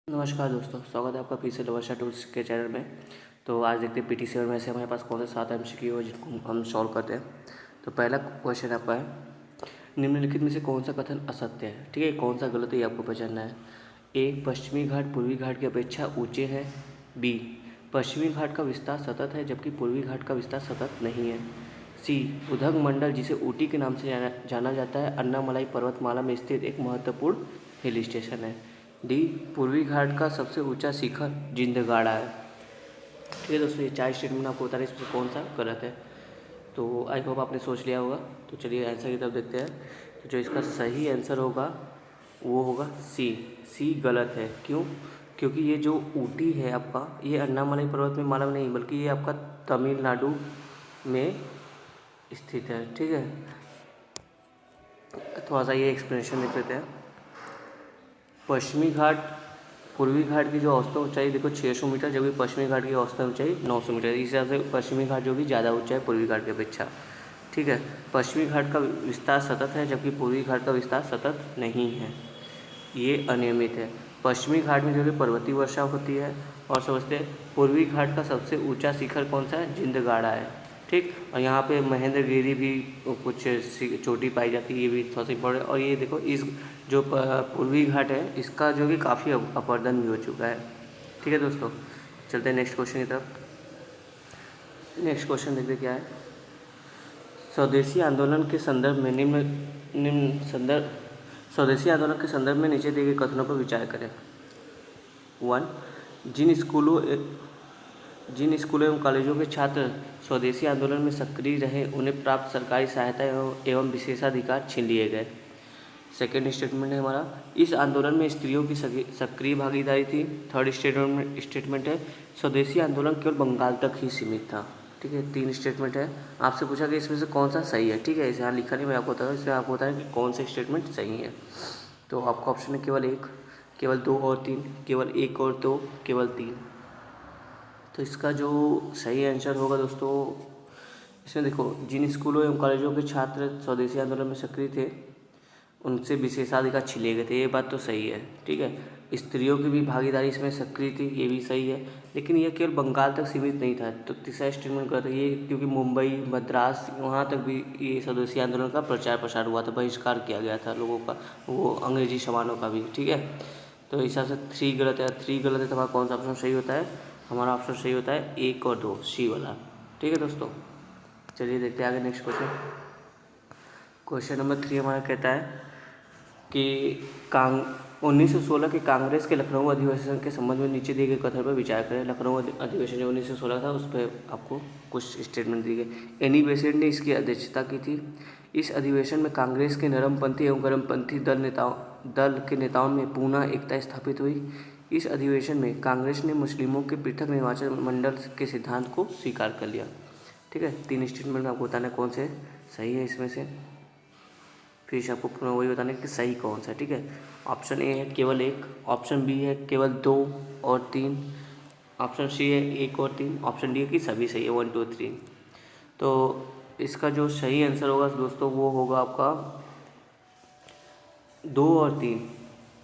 नमस्कार दोस्तों, स्वागत है आपका फिर से लवर्षा टूल्स के चैनल में। तो आज देखते हैं पीटी 7 में से हमारे पास कौन से 7 MCQ है जिनको हम सॉल्व करते हैं। तो पहला क्वेश्चन आपका है, निम्नलिखित में से कौन सा कथन असत्य है। ठीक है, कौन सा गलत है ये आपको पहचानना है। ए, पश्चिमी घाट पूर्वी घाट की अपेक्षा ऊंचे हैं। बी, पश्चिमी घाट का विस्तार सतत है जबकि पूर्वी घाट का विस्तार सतत नहीं है। सी, उधग मंडल जिसे ऊटी के नाम से जाना जाता है अन्नामलाई पर्वतमाला में स्थित एक महत्वपूर्ण हिल स्टेशन है। डी, पूर्वी घाट का सबसे ऊंचा शिखर जिंदगाड़ा है। ठीक है दोस्तों, ये 4 स्टेटमेंट आपको बता रहे हैं इसमें कौन सा गलत है। तो आई होप आपने सोच लिया होगा। तो चलिए आंसर की तरफ देखते हैं। तो जो इसका सही आंसर होगा वो होगा सी। सी गलत है। क्यों? क्योंकि ये जो ऊटी है आपका, ये अन्नामलाई पर्वत में माला में नहीं बल्कि ये आपका तमिलनाडु में स्थित है। ठीक है, थोड़ा सा ये एक्सप्लेनेशन देख लेते हैं। पश्चिमी घाट पूर्वी घाट की जो औसतन ऊंचाई देखो 600 मीटर, जबकि पश्चिमी घाट की औसतन ऊंचाई 900 मीटर। इस हिसाब से पश्चिमी घाट जो भी ज़्यादा ऊंचा है पूर्वी घाट की अपेक्षा। ठीक है, पश्चिमी घाट का विस्तार सतत है जबकि पूर्वी घाट का विस्तार सतत नहीं है, ये अनियमित है। पश्चिमी घाट में जो भी पर्वतीय वर्षा होती है। और समझते हैं पूर्वी घाट का सबसे ऊंचा शिखर कौन सा है? जिंदगाड़ा है। ठीक, और यहाँ पे महेंद्रगिरी भी कुछ चोटी पाई जाती है, ये भी थोड़ा सा इंपॉर्टेंट। और ये देखो इस जो पूर्वी घाट है इसका जो कि काफ़ी अपर्दन भी हो चुका है। ठीक है दोस्तों, चलते हैं नेक्स्ट क्वेश्चन की तरफ। नेक्स्ट क्वेश्चन देखते क्या है। स्वदेशी आंदोलन के संदर्भ में स्वदेशी आंदोलन के संदर्भ में नीचे दिए गए कथनों पर विचार करें। 1, जिन स्कूलों एवं कॉलेजों के छात्र स्वदेशी आंदोलन में सक्रिय रहे उन्हें प्राप्त सरकारी सहायता एवं विशेषाधिकार छीन लिए गए। सेकेंड स्टेटमेंट है हमारा, इस आंदोलन में स्त्रियों की सक्रिय भागीदारी थी। थर्ड स्टेटमेंट है, स्वदेशी आंदोलन केवल बंगाल तक ही सीमित था। ठीक है, 3 स्टेटमेंट है। आपसे पूछा कि इसमें से कौन सा सही है। ठीक है, इसे यहाँ लिखा नहीं, मैं आपको बता रहा हूँ, इसमें आपको बता रहा है कि कौन से स्टेटमेंट सही है। तो आपका ऑप्शन है केवल 1, केवल 2 और 3, केवल 1 और 2, केवल 3। तो इसका जो सही आंसर होगा दोस्तों, इसमें देखो जिन स्कूलों एवं कॉलेजों के छात्र स्वदेशी आंदोलन में सक्रिय थे उनसे विशेषाधिकार छिले गए थे, ये बात तो सही है। ठीक है, स्त्रियों की भी भागीदारी इसमें सक्रिय थी, ये भी सही है। लेकिन यह केवल बंगाल तक सीमित नहीं था। तो तीसरा स्टेटमेंट करता है ये, क्योंकि मुंबई, मद्रास, वहाँ तक भी ये स्वदेशी आंदोलन का प्रचार प्रसार हुआ था, बहिष्कार किया गया था लोगों का, वो अंग्रेजी सामानों का भी। ठीक है, तो इस हिसाब से 3 गलत है। 3 गलत है तो हमारा कौन सा ऑप्शन सही होता है? हमारा ऑप्शन सही होता है 1 और 2, सी वाला। ठीक है दोस्तों, चलिए देखते हैं आगे नेक्स्ट क्वेश्चन। क्वेश्चन नंबर 3 हमारा कहता है कि 1916 के कांग्रेस के लखनऊ अधिवेशन के संबंध में नीचे दिए गए कथन पर विचार करें। लखनऊ अधिवेशन जो 1916 था उस पर आपको कुछ स्टेटमेंट दिए गए। एनी बेसेंट ने इसकी अध्यक्षता की थी। इस अधिवेशन में कांग्रेस के नरमपंथी एवं गर्मपंथी दल के नेताओं में पुनः एकता स्थापित हुई। इस अधिवेशन में कांग्रेस ने मुस्लिमों के पृथक निर्वाचन मंडल के सिद्धांत को स्वीकार कर लिया। ठीक है, 3 स्टेटमेंट में आपको बताना कौन से सही है इसमें से, फिर से आपको पुनः वही बताना कि सही कौन सा है। ठीक है, ऑप्शन ए है केवल 1, ऑप्शन बी है केवल 2 और 3, ऑप्शन सी है 1 और 3, ऑप्शन डी है कि सभी सही है 1, 2, 3। तो इसका जो सही आंसर होगा दोस्तों वो होगा आपका 2 और 3,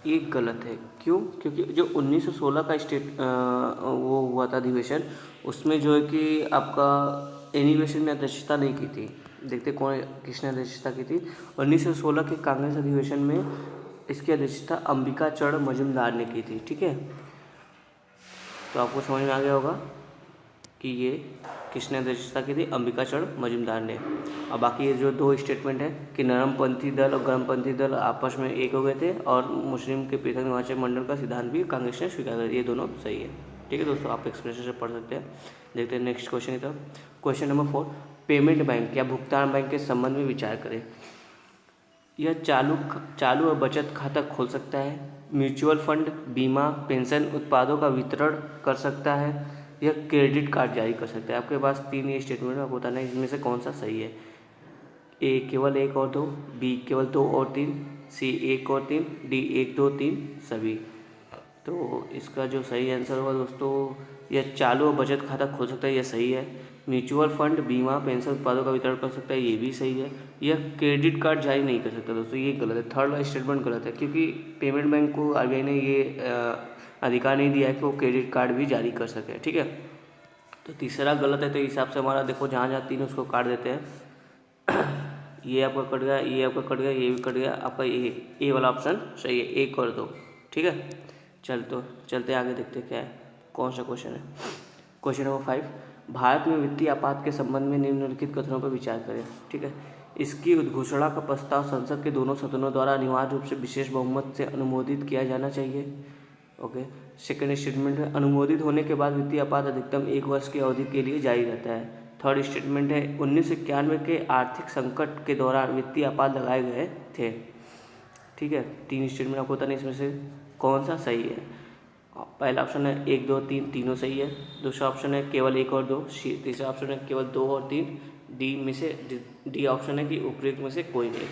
ये गलत है। क्यों? क्योंकि जो 1916 का वो हुआ था अधिवेशन, उसमें जो है कि आपका एनी बेसेंट ने अध्यक्षता नहीं की थी। देखते कौन किसने अध्यक्षता की थी। 1916 के कांग्रेस अधिवेशन में इसकी अध्यक्षता अंबिका चरण मजुमदार ने की थी। ठीक है, तो आपको समझ में आ गया होगा कि ये किसने अध्यक्षता की थी, अंबिका चरण मजुमदार ने। और बाकी ये जो 2 स्टेटमेंट है कि नरमपंथी दल और गर्मपंथी दल आपस में एक हो गए थे और मुस्लिम के पृथक निर्वाचन मंडल का सिद्धांत भी कांग्रेस ने स्वीकार कर दिया, ये दोनों सही है। ठीक है दोस्तों, आप एक्सप्लेनेशन से पढ़ सकते हैं। देखते हैं नेक्स्ट क्वेश्चन की तरफ। क्वेश्चन नंबर 4, पेमेंट बैंक या भुगतान बैंक के संबंध में विचार करें। यह चालू और बचत खाता खोल सकता है, म्यूचुअल फंड, बीमा, पेंशन उत्पादों का वितरण कर सकता है, यह क्रेडिट कार्ड जारी कर सकता है। आपके पास 3 ये स्टेटमेंट आपको बताना है इसमें से कौन सा सही है। ए केवल 1 और 2, बी केवल 2 और 3, सी 1 और 3, डी 1, 2, 3 सभी। तो इसका जो सही आंसर होगा दोस्तों, यह चालू और बचत खाता खोल सकता है, यह सही है। म्यूचुअल फंड, बीमा, पेंशन उत्पादों का वितरण कर सकता है, ये भी सही है। यह क्रेडिट कार्ड जारी नहीं कर सकता दोस्तों, ये गलत है। थर्ड वाला स्टेटमेंट गलत है, क्योंकि पेमेंट बैंक को आरबीआई ने ये अधिकार नहीं दिया है कि वो क्रेडिट कार्ड भी जारी कर सके। ठीक है, तो तीसरा गलत है। तो इस हिसाब से हमारा देखो जहाँ जहाँ 3 उसको काट देते हैं। ये आपका कट गया, ये आपका कट गया, ये भी कट गया, आपका ए वाला ऑप्शन सही है, ए कर दो। ठीक है, चलते आगे देखते क्या है, कौन सा क्वेश्चन है। क्वेश्चन नंबर 5, भारत में वित्तीय आपात के संबंध में निम्नलिखित कथनों पर विचार करें। ठीक है, इसकी उद्घोषणा का प्रस्ताव संसद के दोनों सदनों द्वारा अनिवार्य रूप से विशेष बहुमत से अनुमोदित किया जाना चाहिए। ओके, सेकेंड स्टेटमेंट है, अनुमोदित होने के बाद वित्तीय आपात अधिकतम 1 वर्ष की अवधि के लिए जारी रहता है। थर्ड स्टेटमेंट है, 1991 के आर्थिक संकट के दौरान वित्तीय आपात लगाए गए थे। ठीक है, 3 स्टेटमेंट आपको बताना, इसमें से कौन सा सही है। पहला ऑप्शन है 1, 2, 3 तीनों सही है। दूसरा ऑप्शन है केवल 1 और 2। तीसरा ऑप्शन है केवल 2 और 3। डी ऑप्शन है कि उपयुक्त में से कोई नहीं।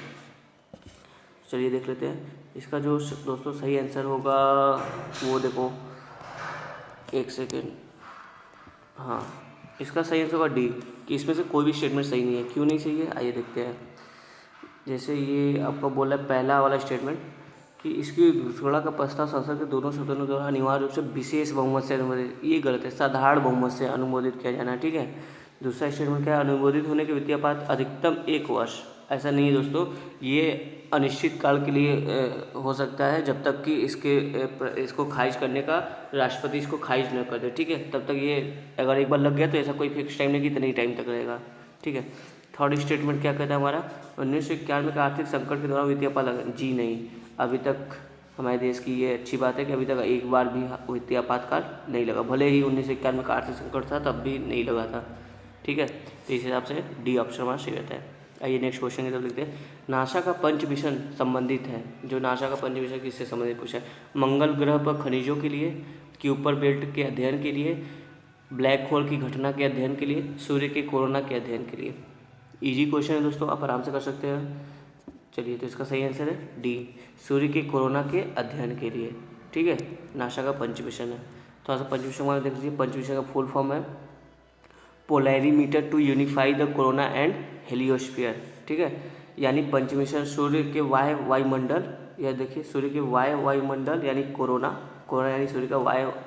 चलिए देख लेते हैं इसका जो दोस्तों सही आंसर होगा वो देखो, एक सेकेंड, हाँ इसका सही आंसर होगा डी, कि इसमें से कोई भी स्टेटमेंट सही नहीं है। क्यों नहीं सही है आइए देखते हैं। जैसे ये आपको बोला है पहला वाला स्टेटमेंट कि इसकी घोषणा का प्रस्ताव संसद के दोनों सदनों द्वारा अनिवार्य रूप से विशेष बहुमत से अनुमोदित, ये गलत है, साधारण बहुमत से अनुमोदित किया जाना है। ठीक है, दूसरा स्टेटमेंट क्या है, अनुमोदित होने के वित्तीय आपात अधिकतम 1 वर्ष। ऐसा नहीं है दोस्तों, ये अनिश्चित काल के लिए हो सकता है, जब तक कि इसको खारिज करने का राष्ट्रपति इसको खारिज न कर दे। ठीक है, तब तक ये अगर एक बार लग गया तो ऐसा कोई फिक्स टाइम नहीं कि इतने ही टाइम तक रहेगा। ठीक है, थर्ड स्टेटमेंट क्या कहता है हमारा, 1991 का आर्थिक संकट के दौरान वित्तीय आपात लगा, जी नहीं, अभी तक हमारे देश की ये अच्छी बात है कि अभी तक एक बार भी वित्तीय आपातकाल नहीं लगा, भले ही 1991 का आर्थिक संकट था तब भी नहीं लगा था। ठीक है, तो इस हिसाब से डी ऑप्शन हमारा सही रहता है। आइए नेक्स्ट क्वेश्चन की तरफ देखते हैं। नासा का पंच मिशन संबंधित है, जो नासा का पंच मिशन किससे संबंधित पूछा है, मंगल ग्रह पर खनिजों के लिए, क्यूपर बेल्ट के अध्ययन के लिए, ब्लैक होल की घटना के अध्ययन के लिए, सूर्य के कोरोना के अध्ययन के लिए। इजी क्वेश्चन है दोस्तों, आप आराम से कर सकते हैं। चलिए, तो इसका सही आंसर है डी, सूर्य के कोरोना के अध्ययन के लिए। ठीक है, नासा का पंच मिशन है। थोड़ा सा पंच मिशन देख लीजिए, पंच मिशन का फुल फॉर्म है polarimeter to unify the corona and heliosphere. ठीक है, यानी पंच मिशन सूर्य के वायुमंडल, यह देखिए सूर्य के वायुमंडल यानी कोरोना यानी सूर्य का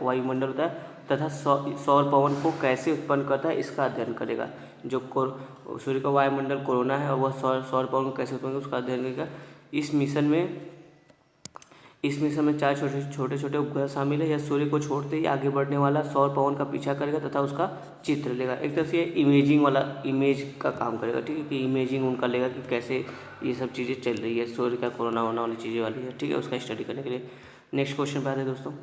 वायुमंडल होता है, तथा सौर पवन को कैसे उत्पन्न करता है इसका अध्ययन करेगा। जो सूर्य का वायुमंडल कोरोना है और वह सौर पवन को कैसे उत्पन्न करेगा उसका अध्ययन करेगा। इस मिशन में 4 छोटे छोटे उपग्रह शामिल है। यह सूर्य को छोड़ते ही आगे बढ़ने वाला सौर पवन का पीछा करेगा तथा उसका चित्र लेगा। एक तरह से इमेज का काम करेगा। ठीक है, कि इमेजिंग उनका लेगा कि कैसे ये सब चीज़ें चल रही है, सूर्य का कोरोना होने वाली चीज़ें वाली है। ठीक है, उसका स्टडी करने के लिए। नेक्स्ट क्वेश्चन पे आते हैं दोस्तों,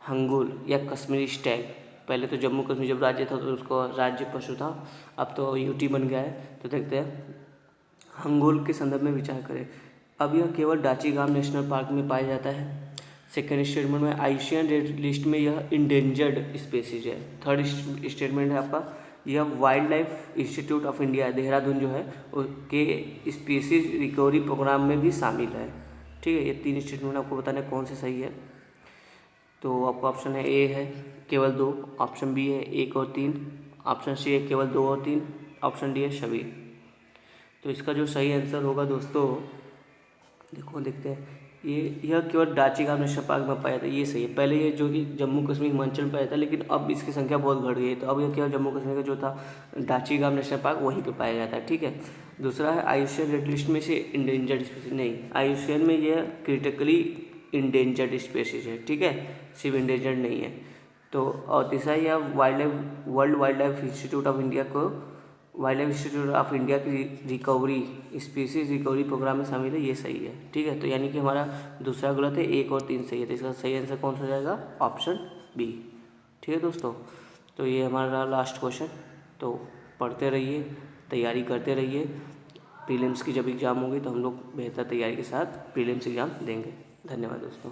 हंगुल या कश्मीरी स्टैग, पहले तो जम्मू कश्मीर जब राज्य था तो उसको राज्य पशु था, अब तो यूटी बन गया है। तो देखते हैं, हंगुल के संदर्भ में विचार करें। अब यह केवल डाचीगाम नेशनल पार्क में पाया जाता है। सेकेंड स्टेटमेंट में आईसीएन रेड लिस्ट में यह इंडेंजर्ड स्पेसीज है। थर्ड स्टेटमेंट है आपका, यह wild life institute of India Dehradun जो है के स्पीसीज रिकवरी प्रोग्राम में भी शामिल है। ठीक है, ये 3 स्टेटमेंट आपको बताना है कौन से सही है। तो आपका ऑप्शन है ए है केवल 2, ऑप्शन बी है 1 और 3, ऑप्शन सी है केवल 2 और 3, ऑप्शन डी है सभी। तो इसका जो सही आंसर होगा दोस्तों, देखते हैं, यह केवल डाचीगाम नेशनल पार्क में पाया था, ये सही है। पहले ये जो कि जम्मू कश्मीर हिमाचल में पाया था, लेकिन अब इसकी संख्या बहुत घट गई है, तो अब यह केवल जम्मू कश्मीर का जो था डाचीगाम नेशनल पार्क वहीं पे पाया जाता है। ठीक है, दूसरा है आईयूसीएन रेड लिस्ट में से इंडेंजर्ड स्पीसीज, नहीं, आईयूसीएन में यह क्रिटिकली इंडेंजर्ड स्पीसीज है। ठीक है, सिर्फ इंडेंजर्ड नहीं है। तो और तीसरा यह world wild life institute of India को wild life institute of India की रिकवरी स्पीसीज रिकवरी प्रोग्राम में शामिल है, ये सही है। ठीक है, तो यानी कि हमारा दूसरा गलत है, 1 और 3 सही है। तो इसका सही आंसर कौन सा हो जाएगा, ऑप्शन बी। ठीक है दोस्तों, तो ये हमारा लास्ट क्वेश्चन। तो पढ़ते रहिए, तैयारी करते रहिए, प्रीलिम्स की जब एग्ज़ाम होगी तो हम लोग बेहतर तैयारी के साथ प्रीलिम्स एग्ज़ाम देंगे। धन्यवाद दोस्तों।